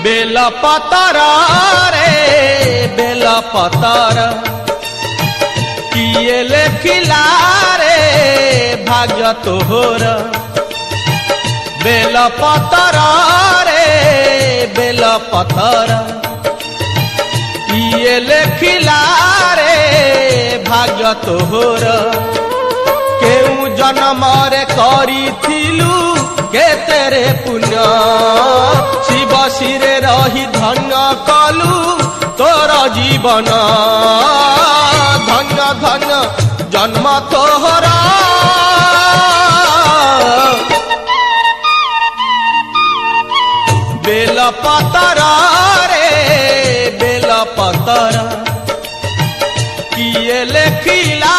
bell पतर रे bell पतर किए लेखिला रे भाग्य तोहर बेल पतर रे बेल पतर किए लेखिला रे भाग्य तोहर केउ जन्म रे करिथिलु केतेरे पुण्य शिव शिरे रही धन्य कलु तोर जीवन धन्य धन्य जन्म तोहरा बेल पतर रे बेल पतर किए लेखिला